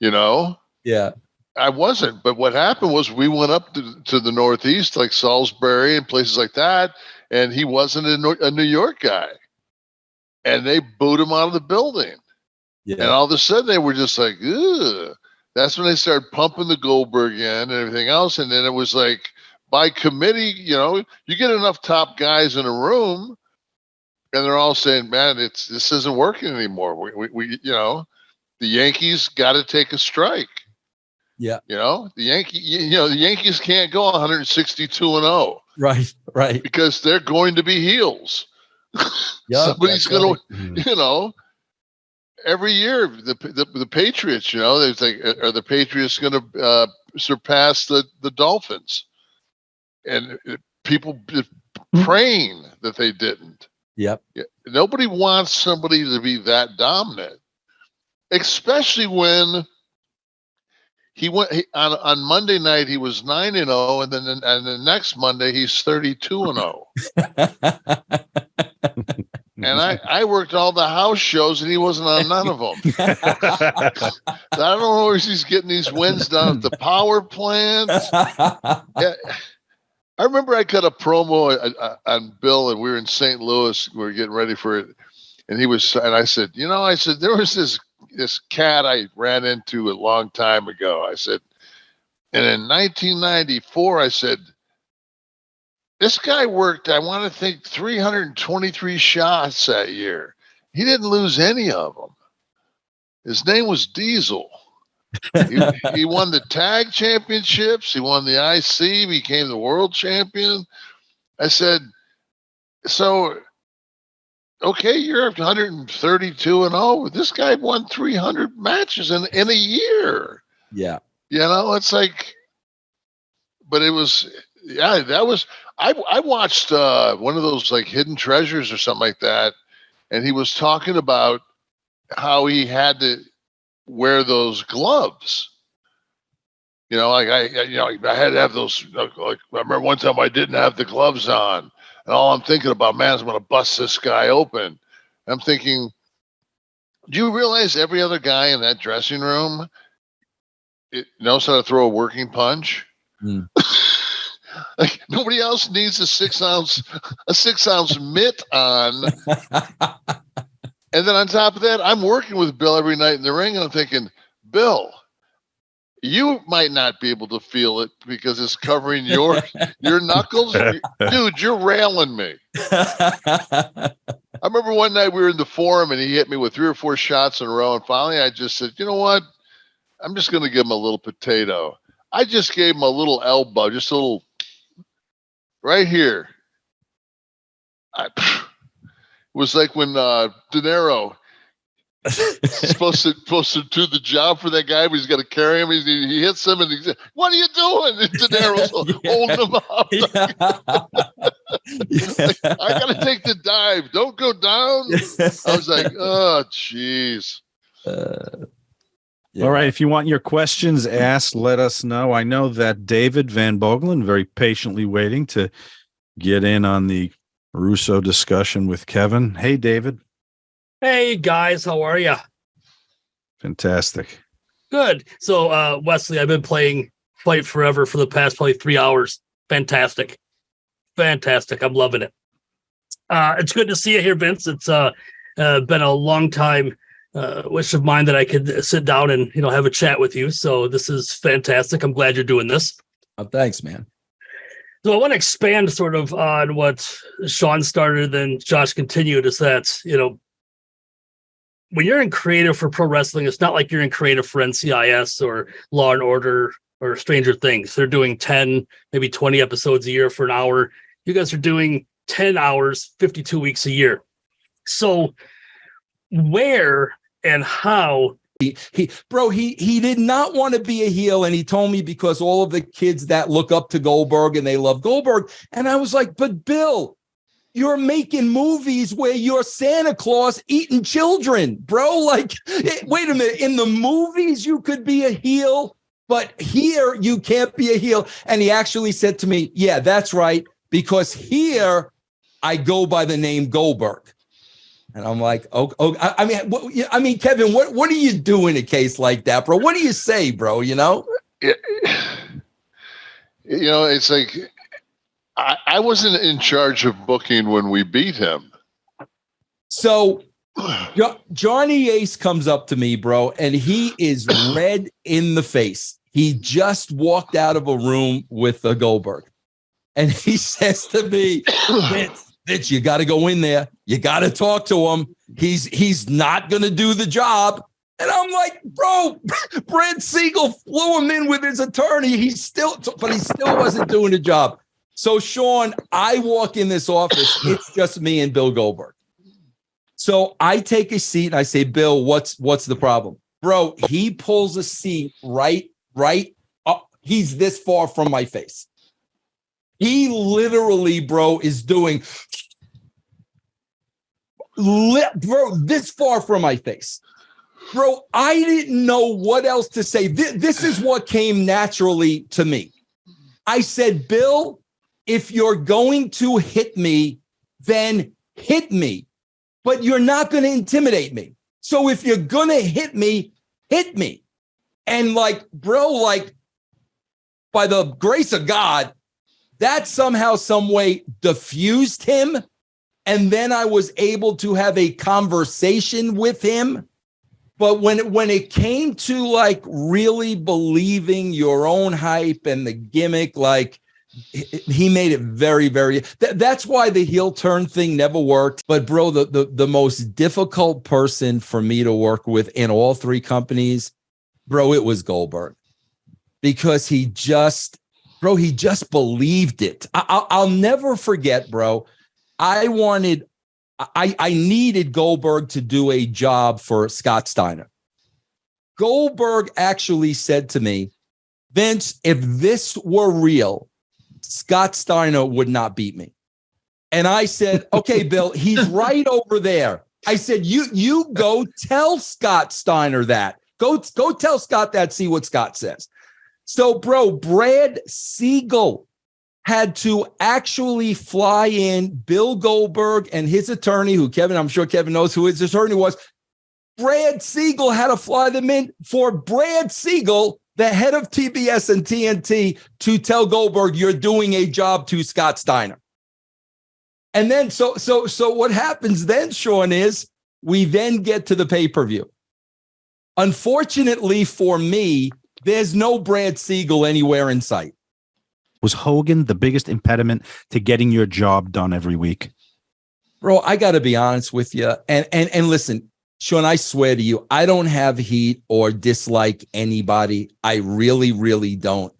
you know? Yeah. I wasn't. But what happened was we went up to the Northeast, like Salisbury and places like that, and he wasn't a New York guy. And they booed him out of the building. Yeah. And all of a sudden they were just like, ugh. That's when they started pumping the Goldberg in and everything else. And then it was like, by committee, you know, you get enough top guys in a room and they're all saying, man, this isn't working anymore. We you know, the Yankees got to take a strike. Yeah. You know, the Yankees can't go 162-0. Right. Because they're going to be heels. Yep, Somebody's going right. to, you know, every year the Patriots, you know, they think, are the Patriots going to surpass the Dolphins? And people praying that they didn't. Yep. Nobody wants somebody to be that dominant, especially when on Monday night he was 9-0, and then the next Monday he's 32-0. And I worked all the house shows, and he wasn't on none of them. I don't know where he's getting these wins down at the power plant. Yeah. I remember I cut a promo on Bill, and we were in St. Louis. We were getting ready for it, and I said, there was this cat I ran into a long time ago. I said, and in 1994, I said, this guy worked, I want to think, 323 shots that year. He didn't lose any of them. His name was Diesel. He won the tag championships. He won the IC, became the world champion. I said, so, okay, you're 132-0. This guy won 300 matches in a year. Yeah. You know, it's like, but it was, yeah, that was, I watched one of those like Hidden Treasures or something like that. And he was talking about how he had to wear those gloves. You know, like I had to have those. Like I remember one time I didn't have the gloves on, and all I'm thinking about, man, is I'm going to bust this guy open. I'm thinking, do you realize every other guy in that dressing room knows how to throw a working punch? Mm. Like nobody else needs a 6 ounce mitt on. And then on top of that, I'm working with Bill every night in the ring, and I'm thinking, Bill, you might not be able to feel it because it's covering your knuckles. Dude, you're railing me. I remember one night we were in the forum, and he hit me with 3 or 4 shots in a row, and finally I just said, you know what? I'm just going to give him a little potato. I just gave him a little elbow, just a little, right here. It was like when De Niro supposed to do the job for that guy, but he's got to carry him. He hits him, and he says, "What are you doing?" And De Niro's holding him up. Like, I got to take the dive. Don't go down. I was like, oh, jeez. Yeah. All right. If you want your questions asked, let us know. I know that David Van Bogelen, very patiently waiting to get in on the Russo discussion with Kevin. Hey, David. Hey, guys. How are you? Fantastic. Good. So, Wesley, I've been playing Fight Forever for the past probably 3 hours. Fantastic. I'm loving it. It's good to see you here, Vince. It's been a long time wish of mine that I could sit down and have a chat with you. So this is fantastic. I'm glad you're doing this. Oh, thanks, man. So I want to expand sort of on what Sean started and Josh continued. Is that when you're in creative for pro wrestling, it's not like you're in creative for NCIS or Law and Order or Stranger Things. They're doing 10, maybe 20 episodes a year for an hour. You guys are doing 10 hours, 52 weeks a year. So where and how he did not want to be a heel, and he told me because all of the kids that look up to Goldberg and they love Goldberg. And I was like, but Bill, you're making movies where you're Santa Claus eating children, bro. Like, wait a minute, in the movies you could be a heel, but here you can't be a heel. And he actually said to me, yeah, that's right, because here I go by the name Goldberg. And I'm like, I mean, Kevin, what do you do in a case like that, bro? What do you say, bro? You know, it's like I wasn't in charge of booking when we beat him. So Johnny Ace comes up to me, bro, and he is red in the face. He just walked out of a room with a Goldberg, and he says to me, Vince, you got to go in there. You got to talk to him. He's not going to do the job. And I'm like, bro, Brad Siegel flew him in with his attorney. But he still wasn't doing the job. So, Sean, I walk in this office. It's just me and Bill Goldberg. So I take a seat and I say, Bill, what's the problem? Bro, he pulls a seat right up. He's this far from my face. He literally, bro, is doing, bro, this far from my face. Bro, I didn't know what else to say. This is what came naturally to me. I said, Bill, if you're going to hit me, then hit me. But you're not going to intimidate me. So if you're going to hit me, hit me. And like, bro, like by the grace of God, that somehow, some way diffused him. And then I was able to have a conversation with him. But when it came to like really believing your own hype and the gimmick, like he made it very, very, that's why the heel turn thing never worked. But bro, the most difficult person for me to work with in all three companies, bro, it was Goldberg, because he just believed it. I'll never forget, bro. I needed Goldberg to do a job for Scott Steiner. Goldberg actually said to me, Vince, if this were real, Scott Steiner would not beat me. And I said, okay, Bill, he's right over there. I said, you go tell Scott Steiner that. Go tell Scott that, see what Scott says. So, bro, Brad Siegel had to actually fly in Bill Goldberg and his attorney, who I'm sure Kevin knows who his attorney was. Brad Siegel had to fly them in for Brad Siegel, the head of TBS and TNT, to tell Goldberg, you're doing a job to Scott Steiner. And then, so what happens then, Sean, is we then get to the pay-per-view. Unfortunately for me, there's no Brad Siegel anywhere in sight. Was Hogan the biggest impediment to getting your job done every week? Bro, I got to be honest with you. And listen, Sean, I swear to you, I don't have heat or dislike anybody. I really, really don't.